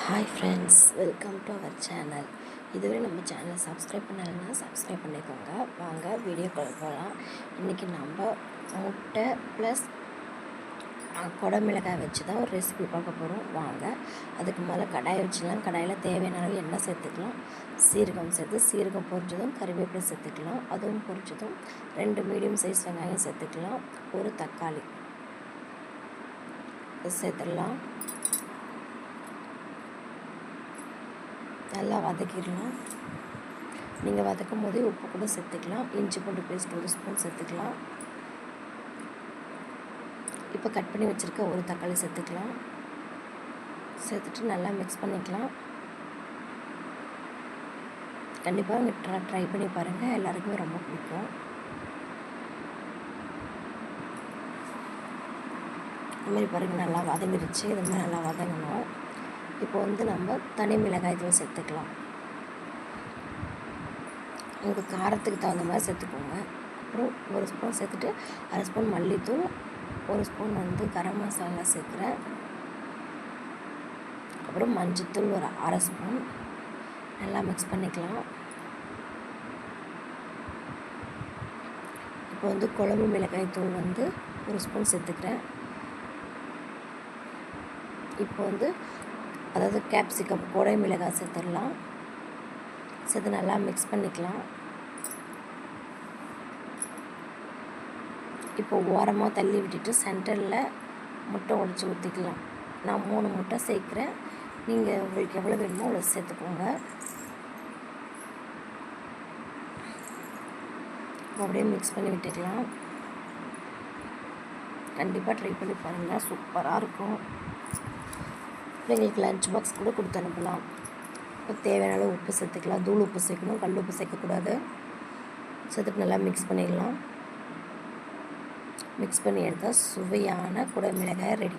Hi friends, welcome to our channel. இதுவரை நம்ம சேனலை சப்ஸ்கிரைப் பண்ணலைன்னா சப்ஸ்கிரைப் பண்ணிக்கோங்க. வாங்க வீடியோக்குள்ள போகலாம். இன்றைக்கி நம்ம முட்டை ப்ளஸ் குடமிளகாய் வச்சு தான் ஒரு ரெசிபி பார்க்க போகிறோம். வாங்க. அதுக்கு மேலே கடாயை வச்சுக்கலாம். கடாயில் தேவையான அளவு எண்ணெய் சேர்த்துக்கலாம். சீரகம் சேர்த்து சீரகம் பொரிச்சதும் கறிவேப்பிலை சேர்த்துக்கலாம். அதுவும் பொரிச்சதும் 2 மீடியம் சைஸ் வெங்காயம் சேர்த்துக்கலாம். ஒரு தக்காளி சேர்த்துடலாம். நல்லா வதக்கிடலாம். நீங்கள் வதக்கும் போதே உப்பு கூட சேர்த்துக்கலாம். இஞ்சி பூண்டு பேஸ்ட் 1 ஸ்பூன் சேர்த்துக்கலாம். இப்போ கட் பண்ணி வச்சுருக்க ஒரு தக்காளி சேர்த்துக்கலாம். சேர்த்துட்டு நல்லா மிக்ஸ் பண்ணிக்கலாம். கண்டிப்பாக ட்ரை பண்ணி பாருங்கள், எல்லாருக்குமே ரொம்ப பிடிக்கும். இதுமாதிரி பாருங்கள், நல்லா வதங்கிடுச்சு. இது மாதிரி நல்லா வதங்கணும். இப்போ நம்ம தனி மிளகாய் தூள் சேர்த்துக்கலாம். உங்கள் காரத்துக்கு தகுந்த மாதிரி சேர்த்துக்கோங்க. அப்புறம் 1 ஸ்பூன் சேர்த்துட்டு 1/2 ஸ்பூன் மல்லித்தூள், 1 ஸ்பூன் கரம் மசாலா சேர்க்குறேன். அப்புறம் மஞ்சத்தூள் ஒரு 1/2 ஸ்பூன். நல்லா மிக்ஸ் பண்ணிக்கலாம். இப்போ குழம்பு மிளகாய் தூள் 1 ஸ்பூன் சேர்த்துக்கிறேன். இப்போ அதாவது கேப்சிகம் கோடை மிளகாய் சேர்த்துடலாம். சேர்த்து நல்லா மிக்ஸ் பண்ணிக்கலாம். இப்போ ஓரமாக தள்ளி விட்டுட்டு சென்டரில் முட்டை உடைச்சி ஊற்றிக்கலாம். நான் 3 முட்டை சேர்க்குறேன். நீங்கள் உங்களுக்கு எவ்வளோ வேணுமோ அவ்வளோ சேர்த்துக்கோங்க. அப்படியே மிக்ஸ் பண்ணி விட்டுக்கலாம். கண்டிப்பாக ட்ரை பண்ணி பாருங்கள், சூப்பராக இருக்கும். பிள்ளைங்களுக்கு லஞ்ச் பாக்ஸ் கூட கொடுத்து அனுப்பலாம். இப்போ தேவையான அளவு உப்பு சேர்த்துக்கலாம். தூள் உப்பு சேர்க்கணும், கல் உப்பு சேர்க்கக்கூடாது. சேர்த்துட்டு நல்லா மிக்ஸ் பண்ணிடலாம். மிக்ஸ் பண்ணி எடுத்தால் சுவையான குடமிளகாய் ரெடி.